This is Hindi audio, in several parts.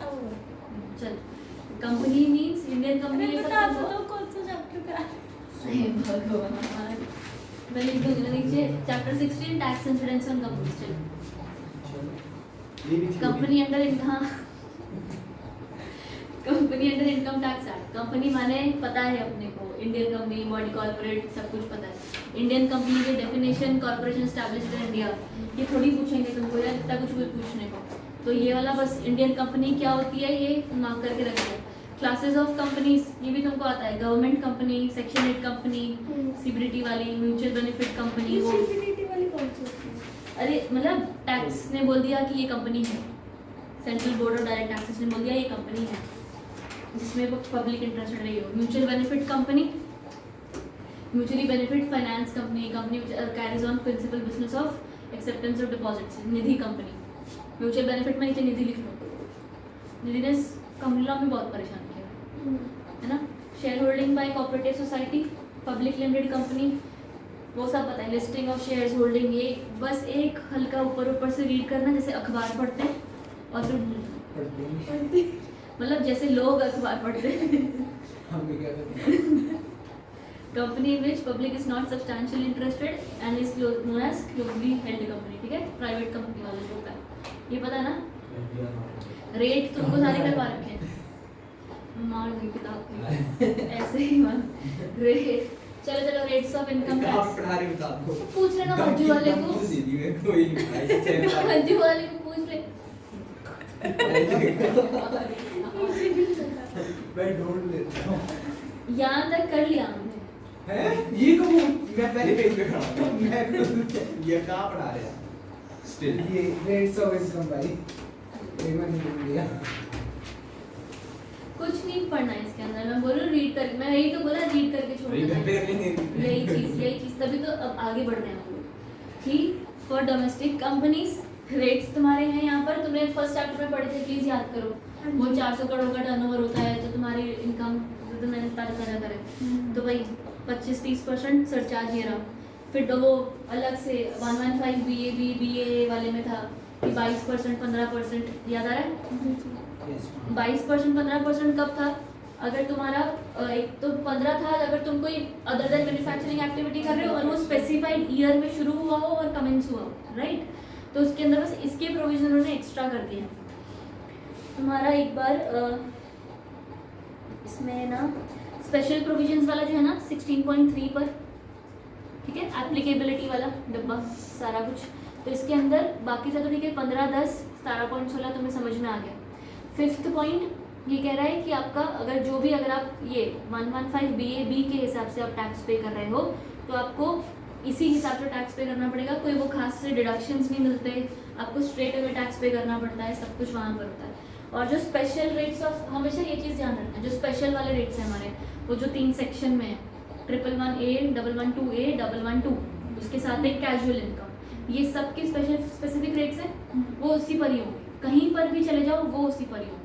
चल, कंपनी मीन्स इंडियन कंपनी ये बता सब दो कौन सा चैप्टर का हे भगवान, मैं लिख दूंगी ना नीचे chapter 16 tax incidents on companies. Company under income, company under income tax act. Company माने पता है अपने को, इंडियन कंपनी, बॉडी कॉर्पोरेट, सब कुछ पता है। इंडियन कंपनी की definition, corporation established in India, ये थोड़ी पूछेंगे तुमको यार, इतना कुछ भी पूछने को। तो ये वाला बस इंडियन कंपनी क्या होती है ये मार्क करके रख दो। क्लासेस ऑफ कंपनीज ये भी तुमको आता है, government company, section 8 company, CBDT वाली, म्यूचुअल बेनिफिट कंपनी। वो सीबीडीटी वाली कौन सी होती है? अरे मतलब टैक्स ने बोल दिया कि ये कंपनी है, central board of direct taxes ने बोल दिया ये कंपनी है जिसमें पब्लिक इंटरेस्टेड रही हो। Mutual benefit company, mutually benefit finance company, company carries on principal business of acceptance of deposits. Nidhi company, mutual benefit में नीचे निधि लिख लो। निधि ने कंपनी लॉ में बहुत परेशान किया है ना। Share holding bye cooperative society, public limited company, वो सब पता है। लिस्टिंग ऑफ शेयर्स होल्डिंग, ये बस एक हल्का ऊपर ऊपर से रीड करना, जैसे अखबार पढ़ते हैं और फिर मतलब जैसे लोग अखबार पढ़ते हैं। Company in which public is not substantially interested and is known as closely held company. ठीक है, प्राइवेट कंपनी वाले जो होता है ये पता है ना। रेट तुमको सारे करवा रखे हैं, मार दी किताब में ऐसे ही मान रेट। चलो चलो, रेट्स ऑफ इनकम टैक्स पूछ लेना मंजू वाले को, मंजू वाले को पूछ ले। मैं ढूंढ लेता हूँ। यहाँ तक कर लिया हमने। हैं? ये कब मैं पहले पेज पे खड़ा था। मैं ये कहाँ पढ़ा रहे हैं? Still. ये रेट्स ऑफ इनकम भाई, ये मैंने ढूंढ लिया। कुछ नहीं पढ़ना है इसके अंदर, मैं बोलूँ रीड कर, मैं यही तो बोला रीड करके छोड़ देना। यही चीज़ तभी तो अब आगे बढ़ रहे हैं हम लोग। ठीक, फॉर डोमेस्टिक कंपनीज रेट्स तुम्हारे हैं यहाँ पर, तुमने फर्स्ट चैप्टर में पढ़े थे, प्लीज याद करो। वो 400 करोड़ का टर्नओवर होता है तो तुम्हारी इनकम तो मैंने ताजा करें तो भाई 25-30% सरचार्ज ये रहा। फिर तो वो अलग से 115 BA वाले में था कि 22% 15%, याद आ रहा है? 22% 15% कब था? अगर तुम्हारा एक तो 15 था अगर तुम कोई अदर देन मैन्युफैक्चरिंग एक्टिविटी कर रहे हो और वो स्पेसिफाइड ईयर में शुरू हुआ हो और कमेंस हुआ हो, राइट? तो उसके अंदर बस इसके प्रोविजन उन्होंने एक्स्ट्रा कर दिया। तुम्हारा एक बार इसमें ना स्पेशल प्रोविजंस वाला जो है ना 16.3 पर, ठीक है, एप्लीकेबिलिटी वाला डब्बा सारा कुछ, तो इसके अंदर बाकी सब तो ठीक है, 15, 10, 17.16 तुम्हें समझ में आ गया। 5th पॉइंट ये कह रहा है कि आपका अगर आप ये 115 BA के हिसाब से आप टैक्स पे कर रहे हो तो आपको इसी हिसाब से टैक्स पे करना पड़ेगा। कोई वो खास से डिडक्शंस नहीं मिलते, आपको स्ट्रेट अवे टैक्स पे करना पड़ता है, सब कुछ वहाँ पर होता है। और जो स्पेशल रेट्स ऑफ, हमेशा ये चीज़ ध्यान रखना, जो स्पेशल वाले रेट्स हैं हमारे, वो जो 3 सेक्शन में है, 111A, 112A, 112, उसके साथ एक कैजुअल इनकम, ये सब के स्पेसिफिक रेट्स हैं, वो उसी पर ही होंगे, कहीं पर भी चले जाओ वो उसी पर ही होंगे।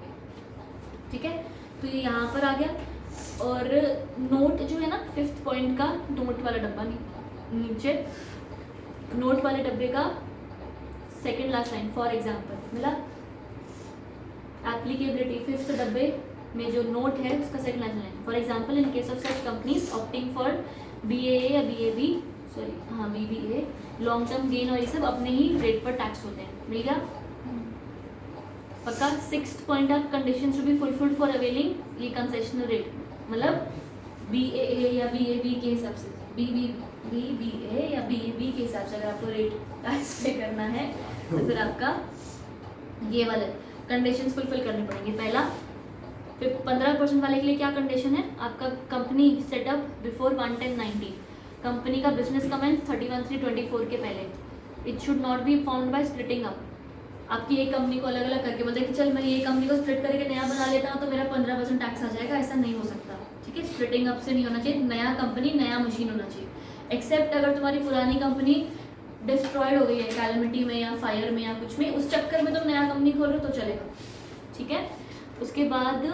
ठीक है, तो ये यहाँ पर आ गया। और नोट जो है ना 5th पॉइंट का, नोट वाला डब्बा नीचे नोट वाले डब्बे का second last line, for example मिला। एप्लीकेबिलिटी 5th डब्बे में जो नोट है उसका second last line, for example in case of such companies opting for BAA या BBA लॉन्ग टर्म गेन और ये सब अपने ही रेट पर टैक्स होते हैं। मिल गया पक्का। 6th point of conditions to be fulfilled for availing ये कंसेशनल रेट, मतलब BAA या BAB के हिसाब से, BBA या BAB के हिसाब से अगर आपको रेट टैक्स पे करना है तो फिर आपका ये वाले कंडीशंस फुलफिल करने पड़ेंगे। पहला 15% वाले के लिए क्या कंडीशन है? आपका कंपनी सेटअप बिफोर 11090, कंपनी का बिजनेस कमेंस 31/3/24 के पहले। It should not be found by splitting up. आपकी एक कंपनी को अलग अलग करके बोलते हैं कि चल मैं ये कंपनी को स्प्लिट करके नया बना लेता हूँ तो मेरा 15% टैक्स आ जाएगा, ऐसा नहीं हो सकता। ठीक है, स्प्लिटिंग अप से नहीं होना चाहिए, नया कंपनी नया मशीन होना चाहिए। एक्सेप्ट अगर तुम्हारी पुरानी कंपनी डिस्ट्रॉयड हो गई है कैलेमिटी में या फायर में या कुछ में, उस चक्कर में तुम नया कंपनी खोलो तो चलेगा। ठीक है, उसके बाद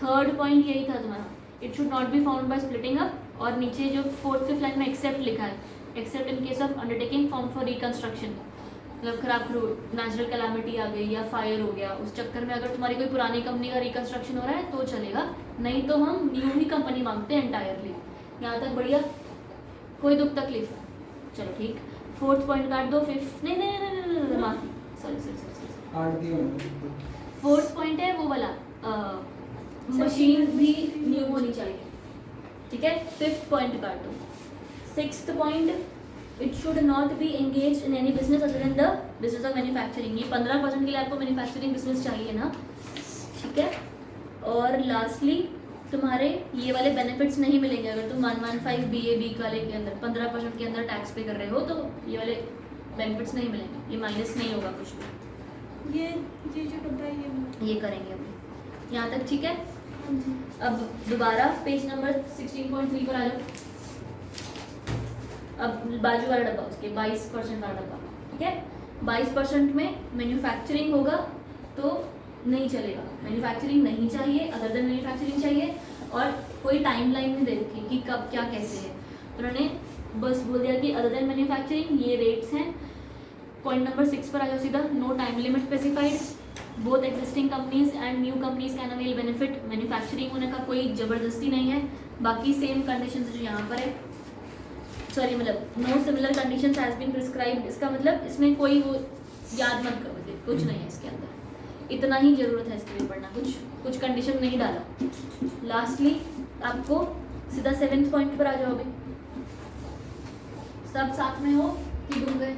3rd पॉइंट यही था तुम्हारा, it should not be found by splitting up. और नीचे जो 4th 5th लाइन में एक्सेप्ट लिखा है, accept in case of undertaking form for reconstruction, मतलब खराब नेचुरल कैलामिटी आ गई या फायर हो गया, उस चक्कर में अगर तुम्हारी कोई पुरानी कंपनी का रिकंस्ट्रक्शन हो रहा है तो चलेगा, नहीं तो हम न्यू ही कंपनी मांगते हैं एंटायरली। यहाँ तक बढ़िया, कोई दुख तकलीफ? चलो ठीक, फोर्थ पॉइंट काट दो। फिफ्थ नहीं, माफी, सॉरी। फोर्थ पॉइंट है वो वाला, मशीन भी न्यू होनी चाहिए, ठीक है। फिफ्थ पॉइंट काट दो। Sixth point, it should not be engage in any business other than the business of manufacturing. ये 15% के लिए आपको मैन्युफैक्चरिंग बिजनेस चाहिए ना, ठीक है। और लास्टली तुम्हारे ये वाले बेनिफिट्स नहीं मिलेंगे अगर तुम 115 BA वाले के अंदर 15% के अंदर टैक्स पे कर रहे हो, तो ये वाले बेनिफिट्स नहीं मिलेंगे, ये माइनस नहीं होगा कुछ भी। ये जो डब्बा है ये करेंगे अभी, यहाँ तक ठीक है। हाँ जी। अब दोबारा पेज नंबर 16.3 पर आ जाओ। अब बाजू वाला डब्बा, उसके 22% वाला डब्बा, ठीक है। 22% में मैन्युफैक्चरिंग होगा तो नहीं चलेगा, मैन्युफैक्चरिंग नहीं चाहिए, अदर देन मैन्युफैक्चरिंग चाहिए, और कोई टाइमलाइन नहीं दे रखी कि कब क्या कैसे है। तो उन्होंने बस बोल दिया कि अदर देन मैन्युफैक्चरिंग ये रेट्स हैं। पॉइंट नंबर 6 पर आ जाओ सीधा। No time limit specified, both existing companies and new companies can avail benefit. Manufacturing होने का कोई ज़बरदस्ती नहीं है, बाकी सेम कंडीशन जो यहाँ पर है, सॉरी मतलब no similar conditions has been prescribed. इसका मतलब इसमें कोई वो याद मत करो, कुछ नहीं है इसके अंदर, इतना ही ज़रूरत है इसके लिए पढ़ना, कुछ कंडीशन नहीं डाला। लास्टली आपको सीधा 7th पॉइंट पर आ जाओ। अभी सब साथ में हो कि डूब गए?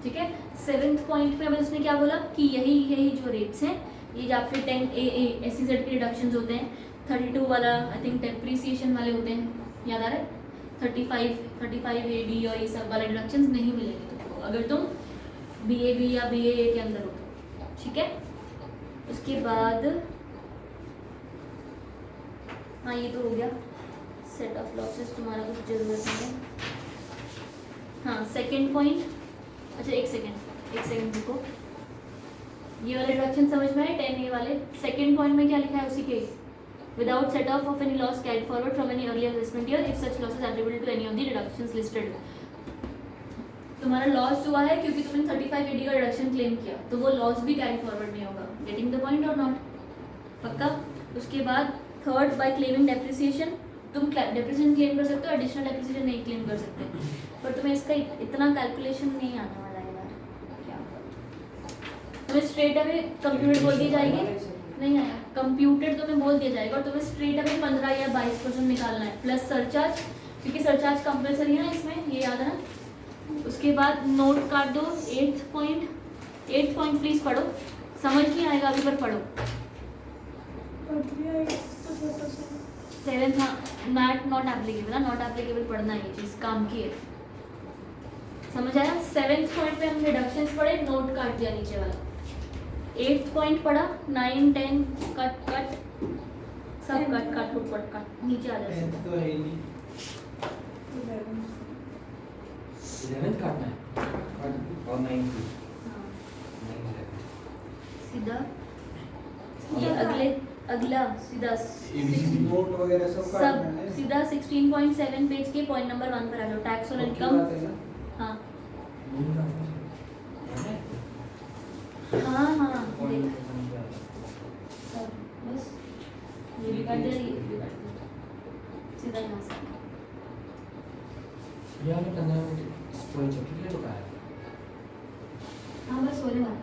ठीक है, 7th पॉइंट पे हमें उसने क्या बोला कि यही जो रेट्स हैं, ये जो आपके 10AA SEZ के रिडक्शंस होते हैं, 32 वाला आई थिंक डेप्रीसिएशन वाले होते हैं, याद आ रहा है, 35 AD और ये सब वाले डिडक्शंस नहीं मिलेंगे तुमको अगर तुम BAB या BAA के अंदर हो तो, ठीक है। उसके बाद हाँ ये तो हो गया, सेट ऑफ लॉसेस तुम्हारा कुछ जरूरत नहीं है। हाँ सेकंड पॉइंट, अच्छा एक सेकंड रुको, ये वाले डिडक्शन समझ में आए 10A वाले। सेकंड पॉइंट में क्या लिखा है उसी के, without set off of any loss carried forward from any earlier assessment year if such loss is attributable to any of the deductions listed। तुम्हारा लॉस हुआ है क्योंकि तुमने 35 AD का डिडक्शन क्लेम किया, तो वो लॉस भी कैरी फॉरवर्ड नहीं होगा। गेटिंग द पॉइंट और नॉट? पक्का। उसके बाद थर्ड, बाय क्लेमिंग डेप्रिसिएशन, तुम डेप्रिसिएशन क्लेम कर सकते हो, एडिशनल डेप्रिसिएशन नहीं क्लेम कर सकते, पर तुम्हें इसका इतना कैलकुलेशन नहीं आने वाला है यार, क्या तुम्हें स्ट्रेट अवे कंप्यूटर बोल दी जाएगी, नहीं आया कंप्यूटर तुम्हें बोल दिया जाएगा, और तुम्हें स्ट्रेट अवे 15 या 22% निकालना है प्लस सरचार्ज, क्योंकि सरचार्ज कंपलसरी है ना इसमें, ये याद है ना। उसके बाद नोट काट दो। 8th पॉइंट प्लीज पढ़ो, समझ नहीं आएगा अभी पर पढ़ो। 7th हाँ नॉट एप्लीकेबल, नॉट एप्लीकेबल पढ़ना है, ये चीज़ काम की है, समझ आया। 7th पॉइंट पे हमने डिडक्शंस पढ़े, नोट काट दिया नीचे वाला। 8th पॉइंट पढ़ा, 9, 10 कट सब कट नीचे आ जाए। तो है ही नहीं, 11 काटना है और 9 की सीधा ये अगला सीधा नोट वगैरह सब काटना है। सीधा 16.7 पेज के पॉइंट नंबर 1 पर आ जाओ, टैक्स ऑन इनकम। हाँ सब बस ये भी कर दे, ये भी कर दे, सीधा यहाँ से। यार मैं 15 मिनट स्टोरी चैप्टर के लिए रुका है। हाँ बस होने वाला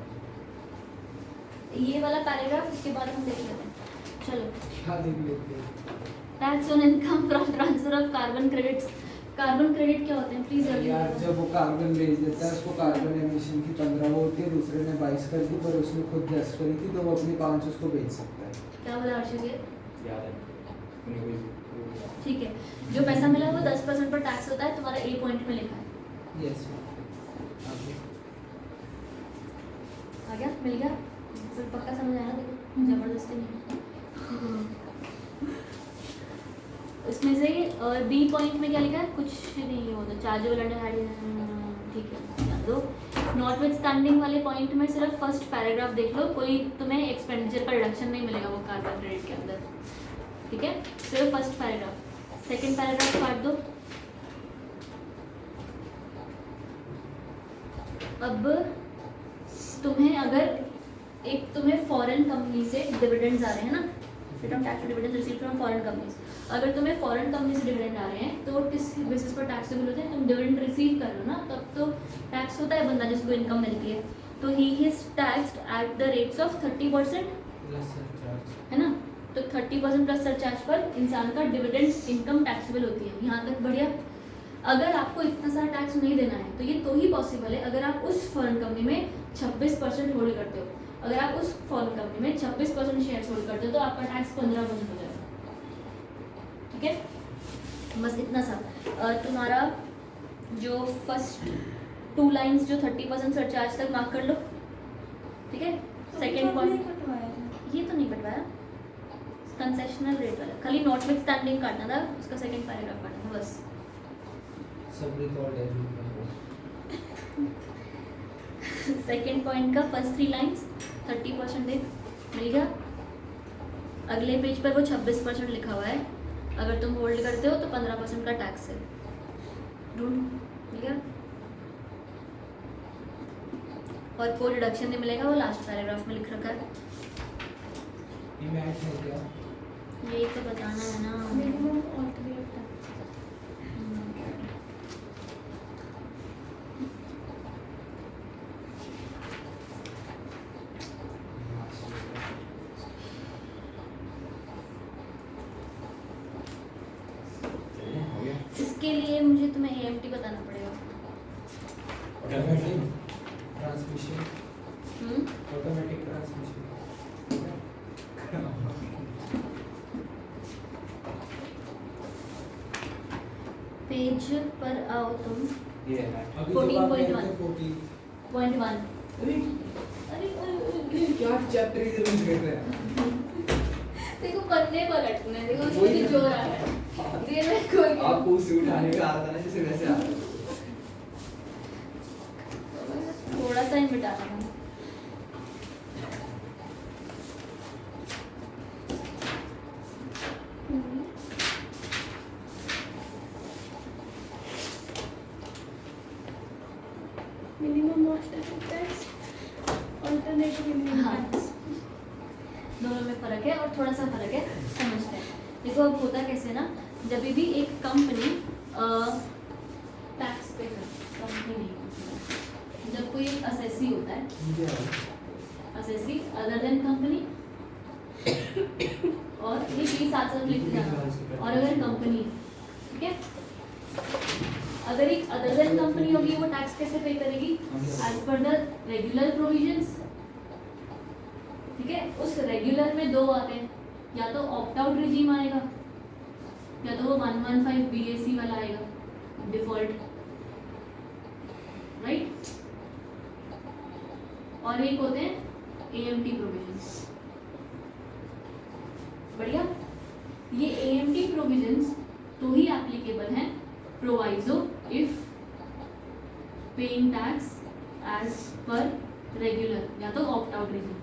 ये वाला पैराग्राफ, इसके बाद हम देख लेते हैं। चलो क्या देख लेते हैं? Tax on income from transfer of carbon credits. Carbon credit क्या होते हैं प्लीज यार जब वो कार्बन बेच देता है, उसको कार्बन एमिशन की 15 वो होती है, दूसरे ने 22 कर दी, पर उसने खुद जस्ट करी थी, तो वो अपनी 5 उसको बेच सकता है। क्या बोला हर्षित? याद है ठीक है, जो पैसा मिला वो 10% पर टैक्स होता है, तुम्हारा A पॉइंट में लिखा है। यस आ गया, मिल गया, फिर पक्का समझ आया ना? देखो जबरदस्ती नहीं। इसमें से और B पॉइंट में क्या लिखा है? कुछ नहीं, वो तो चार्जेबल अंडर, ठीक है ध्यान दो। नॉटविथस्टैंडिंग वाले पॉइंट में सिर्फ फर्स्ट पैराग्राफ देख लो, कोई तुम्हें एक्सपेंडिचर का रिडक्शन नहीं मिलेगा वो कार्बन क्रेडिट के अंदर, ठीक है, सिर्फ फर्स्ट पैराग्राफ। सेकंड पैराग्राफ काट दो। अब तुम्हें अगर तुम्हें फॉरेन कंपनी से डिविडेंड्स आ रहे हैं ना, return tax dividends receive from foreign companies, अगर तुम्हें फॉरेन कंपनी से डिविडेंड आ रहे हैं तो वो किस बेसिस पर टैक्सेबल होते हैं? तुम डिविडेंड रिसीव कर रहे हो ना, तब तो टैक्स होता है बंदा जिसको इनकम मिलती है, तो he is taxed at the rates of 30%, plus surcharge. है ना। तो 30% प्लस सरचार्ज पर इंसान का डिविडेंड इनकम टैक्सेबल होती है। यहाँ तक बढ़िया। अगर आपको इतना सारा टैक्स नहीं देना है तो ये तो ही पॉसिबल है अगर आप उस फॉरेन कंपनी में 26% होल्ड करते हो। अगर आप उस फॉरेन कंपनी में 26% शेयर्स होल्ड करते हो तो आपका टैक्स 15% हो जाएगा। ठीक है, बस इतना सा। तुम्हारा जो फर्स्ट 2 लाइंस जो 30% सरचार्ज तक मार्क कर लो। ठीक है, सेकेंड पॉइंट ये तो नहीं कटवाया, कंसेशनल रेट वाला, खाली नॉट विथ स्टैंडिंग काटना था, उसका सेकंड पैराग्राफ काटना था बस। सब रिकॉर्ड है सेकेंड पॉइंट का फर्स्ट 3 लाइंस 30% दे मिल गया। अगले पेज पर वो 26% लिखा हुआ है, अगर तुम होल्ड करते हो तो 15% का टैक्स है। ढूंढ मिल गया। और कोई डिडक्शन नहीं मिलेगा, वो लास्ट पैराग्राफ में लिख रखा है। ये मैच है क्या? यही तो बताना है ना। Minimum alternate tax. हो गया। इसके लिए मुझे तुम्हें AMT बताना पड़ेगा। ऑटोमेटिक ट्रांसमिशन, हम्म, ऑटोमेटिक ट्रांसमिशन। पेज पर आओ तुम। ये है। अभी 14.1 पॉइंट 1। अरे अरे क्या चैप्टर इधर में कर रहे हैं? देखो पन्ने पलटने, देखो उसमें भी जोर आ रहा है। ये मैं कोई आपको उसे उठाने का आ रहा था ना, जैसे वैसे आ रहा था। थोड़ा सा ही मिटाना था। Minimum alternate tax, alternative minimum हाँ। टैक्स। दोनों में फर्क है और थोड़ा सा फर्क है, समझते हैं। देखो अब होता कैसे ना, जब भी एक कंपनी टैक्स पे कंपनी नहीं, जब कोई एक असेसी होता है, असेसी अदर देन कंपनी, और ये साथ साथ लिख जाना, और अगर कंपनी है, ठीक है, अगर एक अदर देन कंपनी होगी वो टैक्स कैसे पे करेगी? As per the regular provisions. ठीक है, उस रेगुलर में 2 आते हैं, या तो ऑप्ट आउट रिजीम आएगा या तो वो 115 BAC वाला आएगा, डिफॉल्ट, राइट। और एक होते हैं AMT प्रोविजंस। बढ़िया। ये AMT प्रोविजंस तो ही एप्लीकेबल हैं proviso if paying tax as per regular या तो ऑप्ट आउट रिजीम।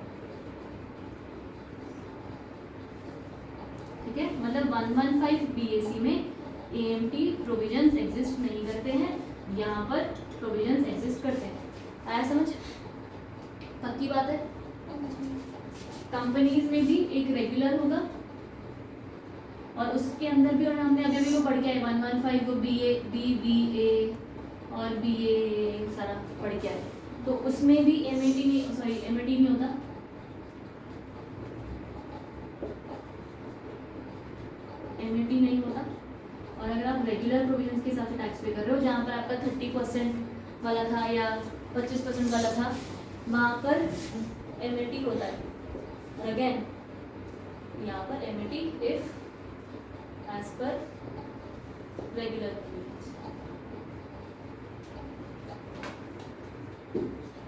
ठीक है, मतलब 115 BAC में AMT प्रोविजंस एग्जिस्ट नहीं करते हैं, यहाँ पर प्रोविजंस एग्जिस्ट करते हैं। आया समझ? पक्की बात है। कंपनीज में भी एक रेगुलर होगा और उसके अंदर भी, और हमने अभी भी वो पढ़ के आए 115 वो BA और BA सारा पढ़ के आए, तो उसमें भी MAT नहीं होता। MAT नहीं होता। और अगर आप रेगुलर प्रोविजंस के हिसाब से टैक्स पे कर रहे हो, जहाँ पर आपका 30% वाला था या 25% वाला था, वहाँ पर MAT होता है। और अगेन यहाँ पर MAT if as per regular provisions.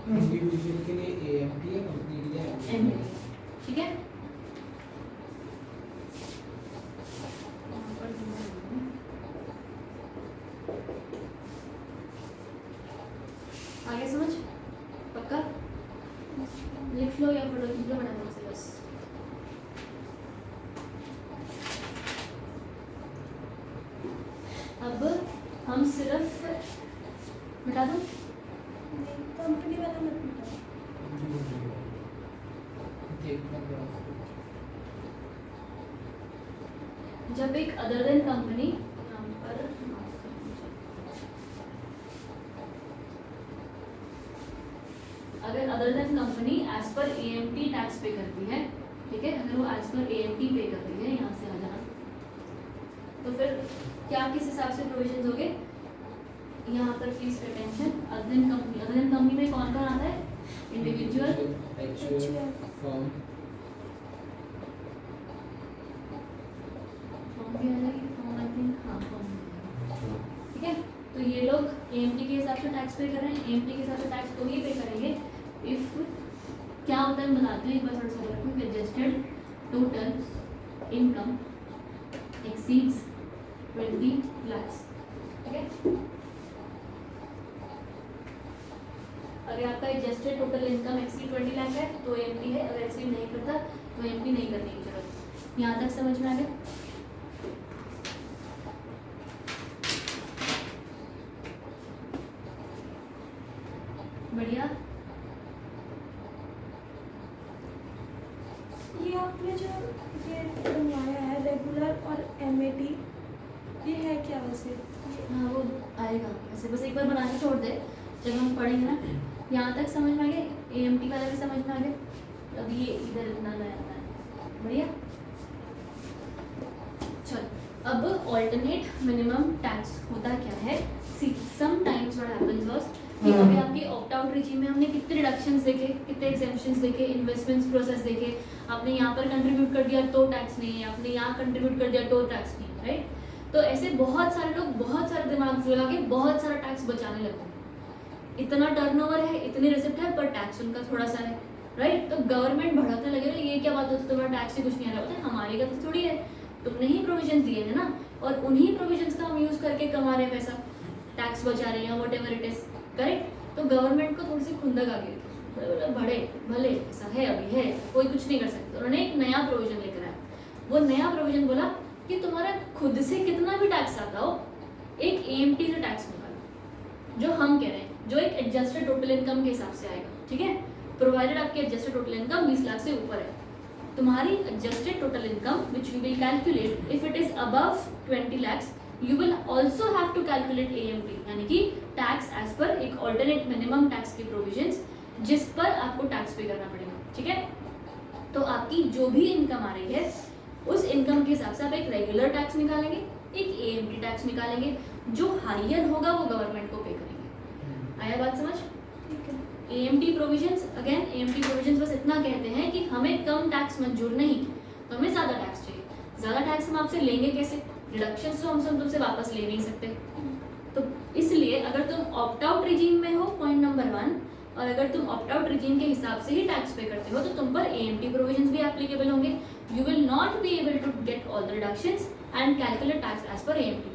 Individual के लिए AMT है, कंपनी के लिए MAT। ठीक है, आगे समझ? पक्का? लिख लो या फोटो खींच लो, फटाफट से बस। अब हम सिर्फ मिटा दो। कंपनी एक नंबर जब एक अदर देन कंपनी यहाँ पर अगर other than company as per AMT tax pay करती है, ठीक है, अगर वो एज पर AMT पे कर रही है, यहाँ से आ जाना, तो फिर क्या किस हिसाब से प्रोविजंस हो गए यहाँ पर, please attention. Other than company में कौन कौन आता है? इंडिविजुअल, एक्चुअल फॉर्म फॉर्म भी आ जाएगी, फॉर्म आई थिंक, हाँ फॉर्म, ठीक है। तो ये लोग AMT के हिसाब से टैक्स पे कर रहे हैं, AMT के हिसाब से टैक्स तो ही पे करेंगे इफ क्या होता है बताते हैं एक बार थोड़ा सा रखो। Adjusted total income exceeds 20 lakhs, ठीक है। अगर आपका adjusted total income exceed 20 lakh है तो AMT है, अगर एक्सीड नहीं करता तो AMT नहीं करने की जरूरत। यहाँ तक समझ में आ गया? बढ़िया। ये आपने जो ये बनवाया है रेगुलर और MAT, ये है क्या वैसे? हाँ वो आएगा ऐसे, बस एक बार बना के छोड़ दे, जब हम पढ़ेंगे ना। यहाँ तक समझ में आ गया? AMT वाला भी समझ में आ गया? अब ये इधर इतना नया आता है, बढ़िया। चल अब ऑल्टरनेट मिनिमम टैक्स होता क्या है? See sometimes what happens was कि अभी आपके ऑप्ट आउट रिजीम में हमने कितने रिडक्शंस देखे, कितने एग्जेम्पशंस देखे, इन्वेस्टमेंट्स प्रोसेस देखे। आपने यहाँ पर कंट्रीब्यूट कर दिया तो टैक्स नहीं है, आपने यहाँ कंट्रीब्यूट कर दिया तो टैक्स नहीं है, राइट? तो ऐसे बहुत सारे लोग बहुत सारे दिमाग लगा के बहुत सारा टैक्स बचाने लगते हैं। इतना टर्नओवर है, इतनी रिसिप्ट है, पर टैक्स उनका थोड़ा सा है, राइट? तो गवर्नमेंट बढ़ाते लगे, ये क्या बात होती है, तुम्हारा टैक्स से कुछ नहीं आ रहा? होता है हमारी गलती थोड़ी है, तुमने ही प्रोविजन दिए हैं ना, और उन्हीं प्रोविजंस का हम यूज करके कमा रहे हैं पैसा, टैक्स बचा रहे हैं, what ever it is, correct? तो गवर्नमेंट को थोड़ी सी खुंदक आ गई, बड़े भले ऐसा है, अभी है, कोई कुछ नहीं कर सकता। उन्होंने एक नया प्रोविजन लेकर आया। वो नया प्रोविजन बोला कि तुम्हारा खुद से कितना भी टैक्स आता हो, एक AMT से टैक्स निकालो, जो हम कह रहे हैं, जो एक एडजस्टेड टोटल इनकम के हिसाब से आएगा, ठीक है, प्रोवाइडेड आपकी एडजस्टेड टोटल इनकम 20 लाख से ऊपर है। तुम्हारी adjusted total income which we will calculate if it is above 20 lakhs, you will also have to calculate AMT, यानी कि टैक्स एज पर एक ऑल्टरनेट मिनिमम टैक्स की प्रोविजंस, जिस पर आपको टैक्स पे करना पड़ेगा, ठीक है। तो आपकी जो भी इनकम आ रही है उस इनकम के हिसाब से आप एक रेगुलर टैक्स निकालेंगे, एक AMT टैक्स निकालेंगे, जो हायर होगा वो गवर्नमेंट को पे करेंगे। आया बात समझ? ठीक है। AMT provisions, again AMT provisions बस इतना कहते हैं कि हमें कम टैक्स मंजूर नहीं, तो हमें ज़्यादा टैक्स चाहिए। ज़्यादा टैक्स हम आपसे लेंगे कैसे? रिडक्शंस तो हम तुमसे वापस ले नहीं सकते। तो इसलिए अगर तुम ऑप्ट आउट रिजीम में हो, पॉइंट नंबर 1, और अगर तुम ऑप्ट आउट रिजीम के हिसाब से ही टैक्स पे करते हो तो तुम पर AMT प्रोविजंस भी एप्लीकेबल होंगे। You will not be able to get all the reductions and calculate tax as per AMT।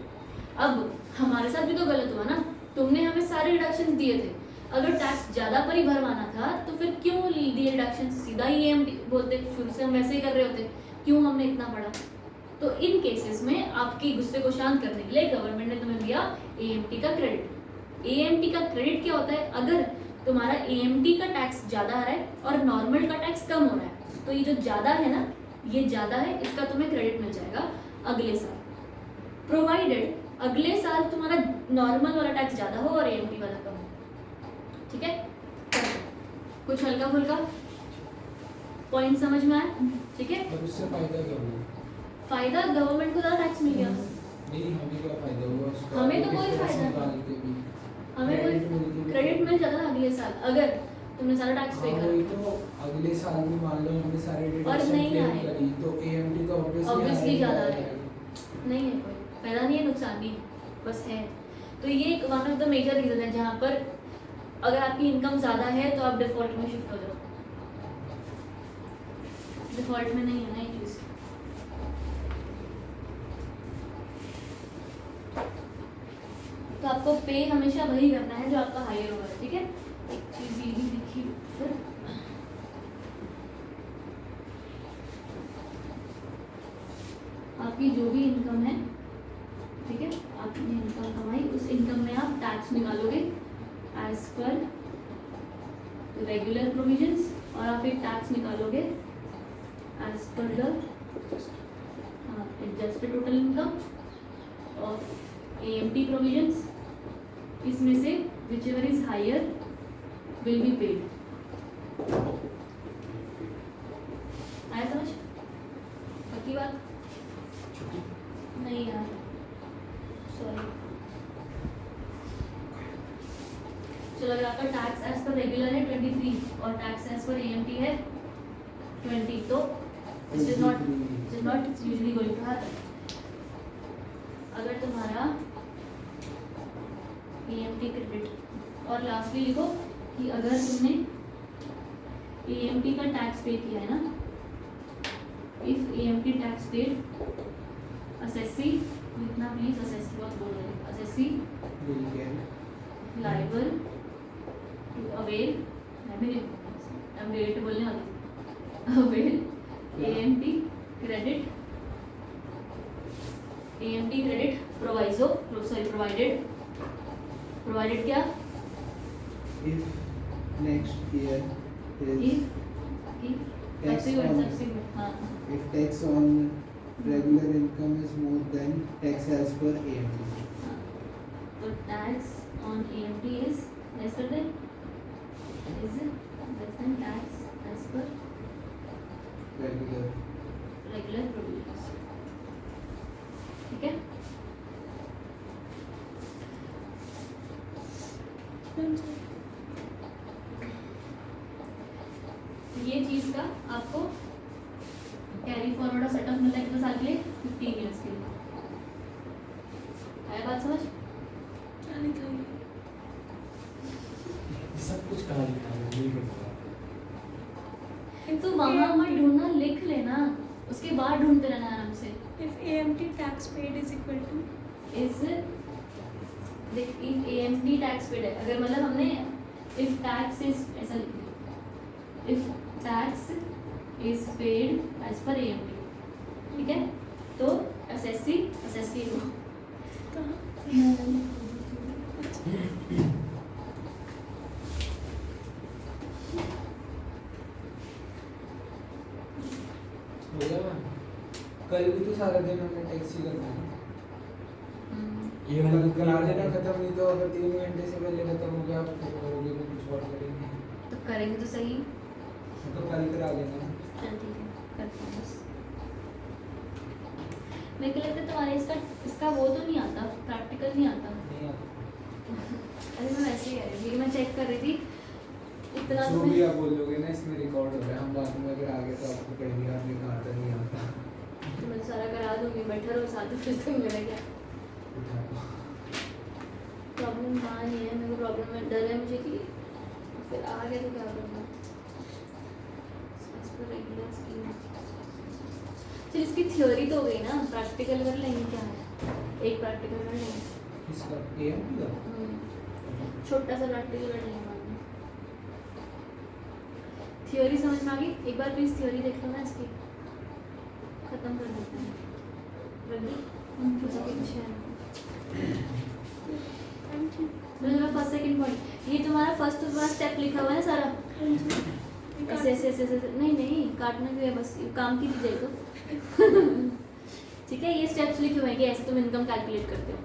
अब हमारे साथ भी तो गलत हुआ ना, तुमने हमें सारे रिडक्शंस दिए थे, अगर टैक्स ज़्यादा पर ही भरवाना था तो फिर क्यों दिए रिडक्शंस? सीधा ही AMT बोलते, शुरू से हम वैसे ही कर रहे होते, क्यों हमने इतना पढ़ा? तो इन केसेस में आपके गुस्से को शांत करने के लिए गवर्नमेंट ने तुम्हें दिया AMT का क्रेडिट। AMT का क्रेडिट क्या होता है? अगर तुम्हारा AMT का टैक्स ज़्यादा आ रहा है और नॉर्मल का टैक्स कम हो रहा है, तो ये जो ज़्यादा है ना, ये ज़्यादा है, इसका तुम्हें क्रेडिट मिल जाएगा अगले साल, प्रोवाइडेड अगले साल तुम्हारा नॉर्मल वाला टैक्स ज़्यादा हो और AMT वाला कम हो, ठीक है? कुछ हल्का फुल्का पॉइंट समझ में आया? ठीक है। और उससे फायदा क्या हुआ? फायदा गवर्नमेंट को ज़्यादा टैक्स मिल गया। नहीं, हमें क्या फायदा हुआ उसका? हमें तो कोई difference फायदा निकाल के भी हमें कोई credit मिल गई। क्रेडिट मिल जाता ना अगले साल, अगर तुमने सारा टैक्स पे हाँ, करा। वही तो अगले साल भी मान लो हमने सारे और डिडक्शन नहीं क्लेम आए। करी तो AMT तो Obviously ज़्यादा आएगा। आएगा। नहीं है, कोई फायदा नहीं है, नुकसान भी है, बस है। तो ये एक one of the major reason है जहाँ पर अगर आपकी इनकम ज़्यादा है तो आप डिफॉल्ट में शिफ्ट हो जाओ। डिफॉल्ट में नहीं है ना ये चीज़। तो आपको पे हमेशा वही करना है जो आपका हायर होगा, ठीक है? एक चीज़ ये भी देखिए फिर, आपकी जो भी इनकम है, ठीक है, आपने इनकम कमाई, उस इनकम में आप टैक्स निकालोगे एज पर रेगुलर प्रोविजंस, और आप एक टैक्स निकालोगे as per the adjusted total income of AMT provisions, इसमें से whichever is higher will be paid. आया समझ? पक्की बात? नहीं यार, सॉरी. चलो अगर आपका टैक्स एज पर रेगुलर है 23 और टैक्स एज पर AMT है 20, तो this is not usually going to happen. अगर तुम्हारा AMT क्रेडिट, और लास्टली लिखो कि अगर तुमने AMT का टैक्स पे किया है ना, if AMT tax paid, assessee लिखना प्लीज, असेसी बहुत बोल रहे हैं, assessee will get liable to avail, I'm ready to बोलने वाली, avail AMT credit proviso, sorry, provided क्या, if next year is tax हाँ, if tax on regular income is more than tax as per AMT. हाँ. तो tax on AMT is lesser than tax as per regular provisions. ठीक है? ये चीज का आपको कैरी फॉरवर्ड सेटअप मिलता है कितने साल के लिए? 15 ईयर्स के लिए. आया बात समझ? क्या लिखा है? सब कुछ कहा लिखा है, नहीं पढ़ूंगा. तो वहाँ मत ढूंढना, लिख लेना, उसके बाद ढूंढते रहना आराम से. If AMT tax paid is equal to, इस देख, if AMT टैक्स पेड है, अगर मतलब हमने if tax is ऐसा लिख दिया, if tax is paid as per AMT, ठीक है? तो assessee को कहाँ? हो गया मैम? कल भी तो सारा दिन हमने टैक्सी करना है. ये कल वाला करा देना खत्म, नहीं तो अगर 3 घंटे से पहले खत्म हो गया फिर करोगे तो कुछ और करेंगे. तो करेंगे तो सही. तो कल करा लेना. चल ठीक है, करते हैं बस. मेरे को लगता है तुम्हारे इसका वो तो नहीं आता, प्रैक्टिकल नहीं आता. नहीं आता. अरे मैं वैसे ही कह रही थी, मैं चेक कर रही थी इतना जो तुम्हें. भी आप बोलोगे ना इसमें रिकॉर्ड हो रहा है. हम बाद में अगर आगे तो आपको कहेंगे आपने कहा था नहीं आता. तो मैं सारा करा दूंगी, बैठा रहो साथ में, फिर से मिलेगा क्या. प्रॉब्लम कहाँ नहीं है, मेरे को प्रॉब्लम में डर है मुझे कि फिर आ गया तो क्या करना. Regular scheme. चल इसकी थ्योरी तो हो गई ना, प्रैक्टिकल कर लेंगे. क्या है, एक प्रैक्टिकल कर लेंगे. इसका AMT का छोटा सा प्रैक्टिकल कर लेंगे बाद में. थ्योरी समझ में आ गई? एक बार प्लीज थ्योरी देख लो ना इसकी, खत्म कर देते हैं. रख दी कुछ आगे कुछ है. मतलब फर्स्ट सेकंड पॉइंट, ये तुम्हारा फर्स्ट स्टेप लिखा हुआ है ना सारा. ऐसे ऐसे ऐसे ऐसे नहीं काटना भी है, बस ये काम की चीज़ है तो. ठीक है, ये स्टेप्स लिखे हुए हैं कि ऐसे तुम इनकम कैलकुलेट करते हो.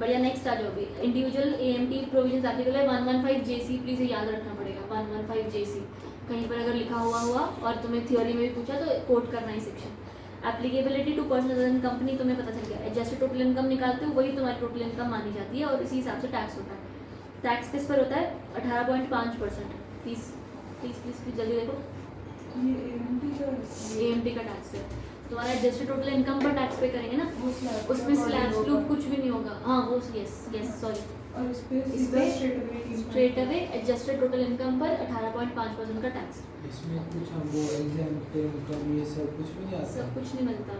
बढ़िया. नेक्स्ट आ जाओगे, इंडिविजुअल AMT प्रोविजंस एप्लीकेबल है 115 JC. प्लीज़ ये याद रखना पड़ेगा, 115 JC. कहीं पर अगर लिखा हुआ और तुम्हें थ्योरी में भी पूछा तो कोट करना ही section. Applicability to personal and company तुम्हें पता चल गया. एडजस्टेड टोटल इनकम निकालते हो, वही तुम्हारी टोटल इनकम मानी जाती है और इसी हिसाब से टैक्स होता है. टैक्स किस पर होता है? 18.5%. प्लीज़ जल्दी देखो. ये AMT का टैक्स है. तुम्हारा एडजस्टेड टोटल इनकम पर टैक्स पे करेंगे ना, वो slab उसमें का स्लैब होगा। स्लूप कुछ भी नहीं होगा. हाँ वो यस सॉरी. और इस पे इस सीधा पे straight away adjusted total income पर 18.5% का टैक्स. इसमें कुछ हम वो एग्जाम्पल इनकम ये सब कुछ भी नहीं आता. सब कुछ नहीं मिलता.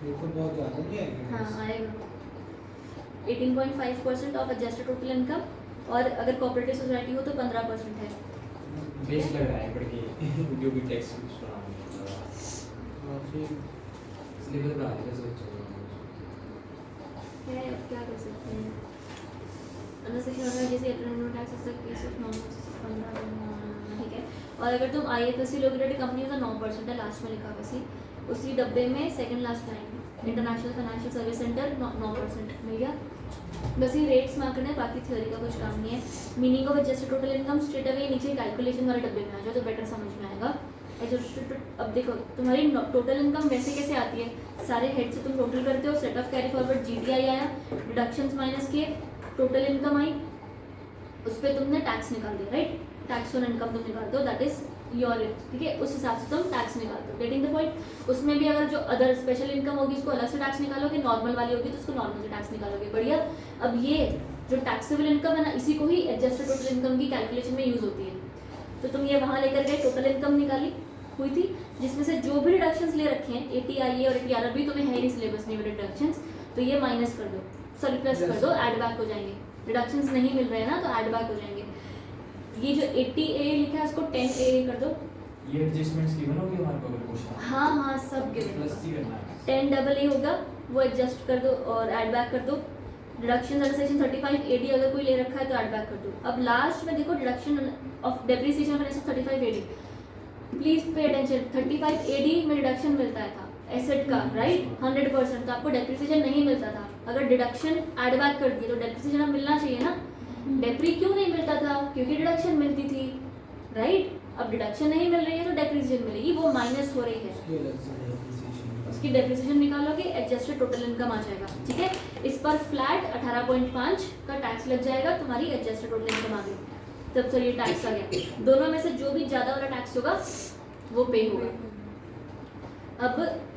ये तो बहुत ज़्यादा नहीं आएगा. हाँ आएगा. 18.5% ऑफ एडजस्टेड टोटल इनकम, और अगर कोऑपरेटिव सोसाइटी हो तो 15% है. बेस लग रहा है पढ़ के जो भी टेक्स्ट कुछ पढ़ा रहे और फिर इसलिए मैं पढ़ा कैसे बच्चों है, अब क्या कर सकते हैं. अंडर सेक्शन ऑफ जैसे application tax asset case of non 15, ठीक है. और अगर तुम IFSC लोगे कंपनी में तो 9% है, लास्ट में लिखा हुआ सी उसी डब्बे में second last line international financial service centre 9% मिल गया। बस ये रेट्स मार्क करना है, बाकी थ्योरी का कुछ काम नहीं है। Meaning of adjusted total income straight away नीचे कैलकुलेशन वाले डब्बे में आ जाओ तो बेटर समझ में आएगा। एडजस्टेड अब देखो तुम्हारी टोटल इनकम वैसे कैसे आती है, सारे हेड से तुम टोटल करते हो, set of carry forward GTI आया, डिडक्शंस माइनस किए, टोटल इनकम आई, उस पर तुमने टैक्स निकाल दिया, राइट। टैक्स ऑन इनकम तुम निकालते हो, दैट इज योर, ठीक है, उस हिसाब से तुम टैक्स निकालते हो। Getting the point. उसमें भी अगर जो अदर स्पेशल इनकम होगी उसको अलग से टैक्स निकालोगे, नॉर्मल वाली होगी तो उसको नॉर्मल से टैक्स निकालोगे। बढ़िया। अब ये जो टैक्सेबल इनकम है ना, इसी को ही एडजस्टेड टोटल इनकम की कैलकुलेशन में यूज होती है। तो तुम ये वहाँ लेकर गए, टोटल इनकम निकाली हुई थी, जिसमें से जो भी डिडक्शंस ले रखे हैं 80IA और 80R भी तुम्हें है नहीं सिलेबस में डिडक्शंस, तो ये माइनस कर दो, सॉरी प्लस कर दो, ऐड बैक हो जाएंगे। डिडक्शंस नहीं मिल रहे हैं ना तो ऐड बैक हो जाएंगे। ये जो 80A लिखा है उसको 10AA कर दो। ये एडजस्टमेंट्स गिवन होगी हमारे को अगर क्वेश्चन। हाँ हाँ सब गिवन प्लस ही करना है। 10AA होगा वो एडजस्ट कर दो और ऐड बैक कर दो। डिडक्शन अंडर सेक्शन 35AD अगर कोई ले रखा है तो ऐड बैक कर दो। अब लास्ट में देखो deduction of depreciation of asset 35AD, please pay attention. 35AD में डिडक्शन मिलता था एसेट का, राइट, 100%, तो आपको डेप्रिसिएशन नहीं मिलता था। अगर डिडक्शन ऐड बैक कर दिए तो डेप्रिसिएशन अब मिलना चाहिए ना। डेप्री क्यों नहीं मिलता था, क्योंकि डिडक्शन मिलती थी, राइट। अब डिडक्शन नहीं मिल रही है तो डेप्रिसिएशन मिलेगी, वो माइनस हो रही है, उसकी डेप्रिसिएशन निकालोगे, एडजस्टेड टोटल इनकम आ जाएगा, ठीक है। इस पर फ्लैट 18.5 का टैक्स लग जाएगा, तुम्हारी एडजस्टेड टोटल इनकम आ गई। तब सर ये टैक्स आ गया, दोनों में से जो भी ज्यादा वाला टैक्स होगा वो पे होगा। अब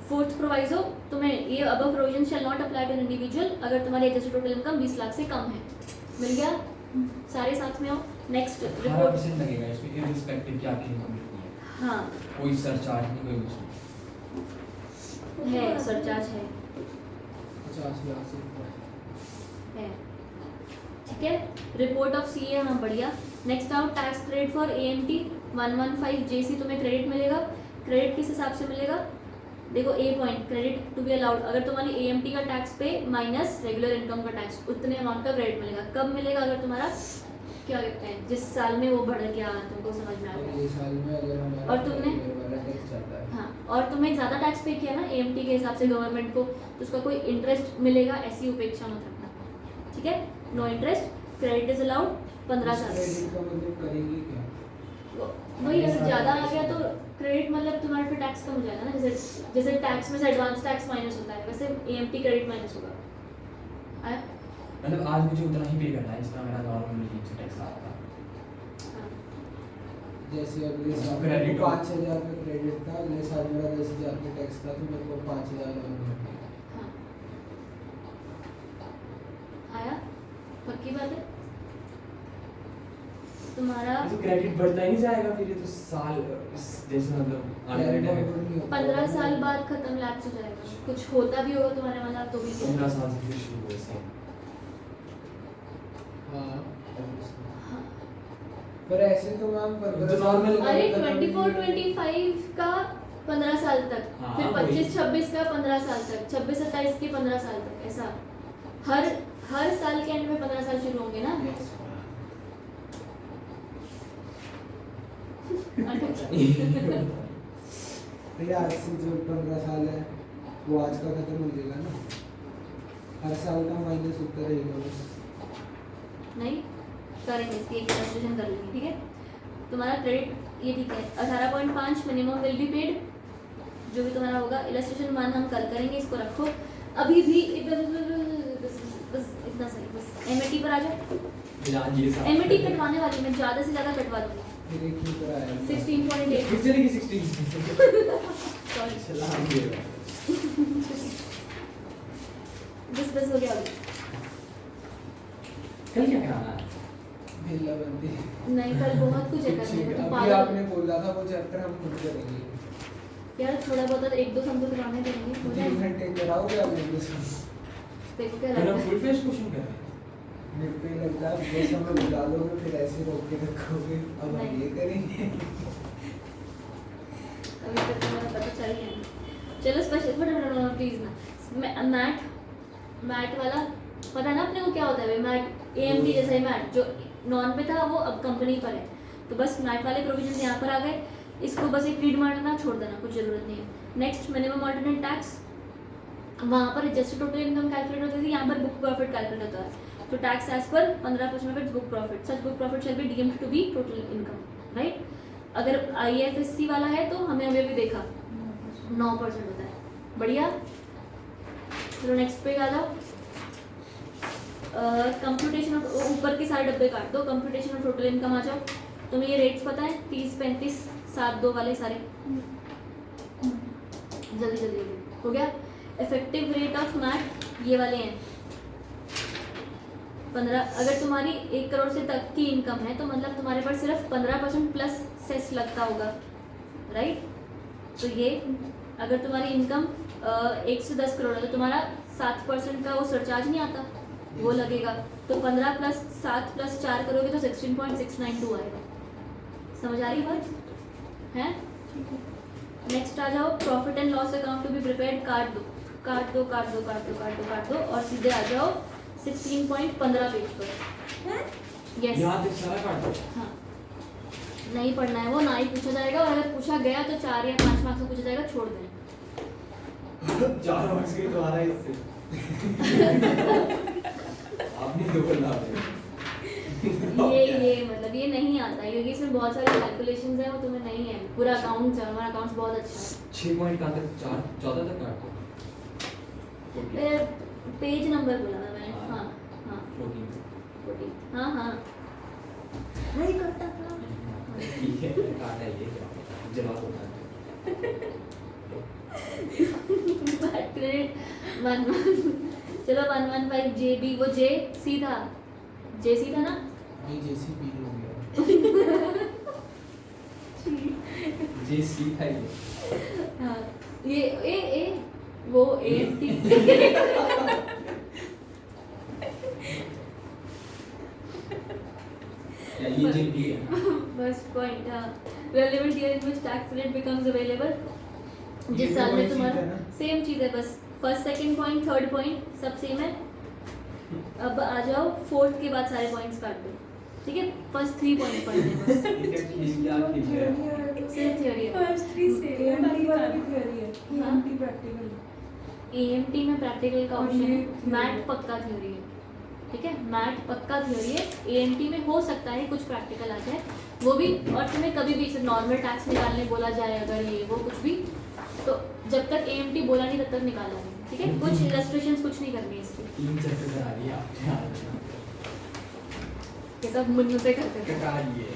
फोर्थ प्रोवाइजो, तुम्हें ये above provision shall not apply to an individual अगर तुम्हारी एडजस्टेड टोटल इनकम 20 लाख से कम है। मिल गया, सारे साथ में आओ। नेक्स्ट रिपोर्ट 18% लगेगा इसमें इररिस्पेक्टिव क्या आपकी इनकम कितनी है। हाँ कोई सरचार्ज नहीं, कोई कुछ नहीं। है, सरचार्ज है 50 लाख से ऊपर। है, ठीक है। रिपोर्ट ऑफ CA, हाँ बढ़िया। Next out tax credit for AMT 115 JC तुम्हें क्रेडिट मिलेगा। क्रेडिट किस हिसाब से मिलेगा, देखो A point, credit to be allowed, अगर तुम्हारी AMT का tax pay minus regular income का टैक्स, उतने अमाउंट का क्रेडिट मिलेगा। कब मिलेगा, अगर तुम्हारा क्या कहते हैं जिस साल में वो बढ़ गया, तुमको समझ में आ गया। ये साल में अगर हमारा और तुमने टैक्स चलता है, हाँ, और तुम्हें ज़्यादा टैक्स पे किया ना AMT के हिसाब से गवर्नमेंट को, तो उसका कोई इंटरेस्ट मिलेगा, ऐसी उपेक्षा मत रखना, ठीक है। No interest, credit is allowed 15 साल। क्रेडिट का मतलब करेंगे क्या? वही अगर ज़्यादा आ गया तो क्रेडिट मतलब तुम्हारे पे टैक्स कम हो जाएगा ना, जैसे टैक्स में से एडवांस टैक्स माइनस होता है, वैसे AMT क्रेडिट माइनस होगा। आया? मतलब आज मुझे उतना ही पे करना है जितना मेरा नॉर्मल से टैक्स आता है। हाँ। जैसे अगले साल क्रेडिट 5000 का क्रेडिट था, अगले साल मेरा 10,000 का टैक्स था तो मेरे को 5000 और मिला। हाँ। आया? पक्की बात है? तुम्हारा तो क्रेडिट बढ़ता ही नहीं जाएगा फिर, ये तो साल जैसे मतलब आने वाले टाइम में 15 साल बाद खत्म लैप्स हो जाएगा, कुछ होता भी होगा तुम्हारे मतलब तो भी 15 साल से फिर शुरू हुए सेम। हाँ हाँ। पर ऐसे तो मैम तो normal- अरे 24-25 का 15 साल तक, हाँ, फिर वही। 25-26 का 15 साल तक, 26-27 के 15 साल तक, ऐसा हर साल के एंड में 15 साल शुरू होंगे ना। भैया आज से जो 15 साल है वो आज का खत्म हो जाएगा ना, हर साल का माइनस होता रहेगा बस। नहीं करेंगे, इसकी एक इलस्ट्रेशन कर लेंगे, ठीक है। तुम्हारा क्रेडिट ये ठीक है, 18.5 मिनिमम विल बी पेड, जो भी तुम्हारा होगा। इलस्ट्रेशन 1 हम कल करेंगे, इसको रखो अभी भी इधर, बस इतना सही। बस MAT पर आ जाओ। फिलहाल ये सब MAT कटवाने वाली मैं, ज़्यादा से ज़्यादा कटवा दूँगी। फिर एक ही तरह है 16.8 फिर चलेगी 16 सॉरी, चला ये बस हो गया अभी। कल क्या कराना है। ढीला बंदी। नहीं कल बहुत कुछ है करने को, तो अभी पागल आपने बोला था वो चैप्टर हम खुद करेंगे। यार, थोड़ा बहुत 1-2 हमको करवाने देंगे, हो 3 जाएगा। घंटे कराओगे आप मेरे साथ? देखो क्या फिर रहता हम है। फुल फ्लैश क्वेश्चन कर रहे हैं। मेरे को ही लगता है बस हमें बुला लोगे फिर ऐसे रोक के रखोगे, अब हम नहीं। ये करेंगे। अभी तक तो मुझे पता चल गया ना। चलो स्पेशल प्लीज ना, मैट वाला पता है ना अपने को क्या होता है। मैट AMT जैसा ही मैट जो नॉन पे था वो अब कंपनी पर है, तो बस मैट वाले प्रोविजन यहाँ पर आ गए, इसको बस एक रीड मारना छोड़ देना, कुछ जरूरत नहीं है। नेक्स्ट मिनिमम ऑल्टरनेट टैक्स, वहाँ पर एडजस्टेड टोटल इनकम कैलकुलेट होती थी, यहाँ पर बुक प्रॉफिट कैलकुलेट होता है। तो tax as per 15% of its book profit, such book profit shall be deemed to be total income, right. अगर IFSC वाला है तो हमें अभी अभी देखा 9% होता है, बढ़िया। चलो नेक्स्ट पे आ जाओ। कंप्यूटेशन ऑफ, ऊपर के सारे डब्बे काट दो, कंप्यूटेशन ऑफ टोटल इनकम आ जाओ। तुम्हें ये रेट्स पता है 30, 35, 7, 2 वाले सारे, जल्दी जल्दी जल्दी हो गया। इफेक्टिव रेट ऑफ मैट ये वाले हैं 15। अगर तुम्हारी 1 करोड़ से तक की इनकम है तो मतलब तुम्हारे पास सिर्फ 15% प्लस सेस लगता होगा, राइट। तो ये अगर तुम्हारी इनकम 1 से 10 करोड़ है तो तुम्हारा 7% का वो सरचार्ज नहीं आता, वो लगेगा। तो 15 + 7 + 4 करोगे तो 16.692 आएगा। समझ आ रही बात है? नेक्स्ट आ जाओ, profit and loss account to be prepared, काट दो और सीधे आ जाओ 16.15 पेज पर। यस, यहाँ तक सारा काट दो। हाँ, नहीं पढ़ना है वो, ना ही पूछा जाएगा, और अगर पूछा गया तो 4 या 5 मार्क्स में पूछा जाएगा, छोड़ देना। 4 मार्क्स के तो आ रहा है इससे। आपने 2 बना दिए। ये मतलब ये नहीं आता है क्योंकि इसमें बहुत सारे कैलकुलेशंस हैं, वो तुम्हें नहीं है। पूरा अकाउंट्स है, हमारा अकाउंट्स बहुत अच्छा है। 6 पॉइंट कहाँ तक? 4, 14 तक काट दो। पेज नंबर बोला था मैंने, हाँ। हाँ हाँ 14। 14, हाँ हाँ नहीं करता था। ठीक है, काटा है ये, जवाब होता है। चलो 115 JB, वो J C था ना? ये JCB हो गया। JC था ये। हाँ, ये ए वो AMT। या ये JP है। फर्स्ट पॉइंट, हाँ, relevant year in which tax rate becomes available, जिस साल में तुम्हारा सेम चीज है, बस first, second point, third point सब सेम है। अब आ जाओ फोर्थ के बाद सारे पॉइंट्स काट दो, ठीक है। फर्स्ट 3 पॉइंट पढ़ने हैं बस, सिर्फ थ्योरी है। फर्स्ट 3 से AMT वाला भी theory है, हाँ। AMT practical। AMT में प्रैक्टिकल का और ऑप्शन ये है, theory मैट है। पक्का थ्योरी है, ठीक है। मैट पक्का थ्योरी है, AMT में हो सकता है कुछ प्रैक्टिकल आ जाए, वो भी। और तुम्हें कभी भी नॉर्मल टैक्स निकालने बोला जाए, अगर ये वो कुछ भी, तो जब तक AMT बोला नहीं तब तक निकाला नहीं, ठीक है। कुछ इलस्ट्रेशंस कुछ नहीं करनी है इसकी, 3 चैप्टर करा दिए आपने। ये सब मुन्नते करते थे। कटा लिए।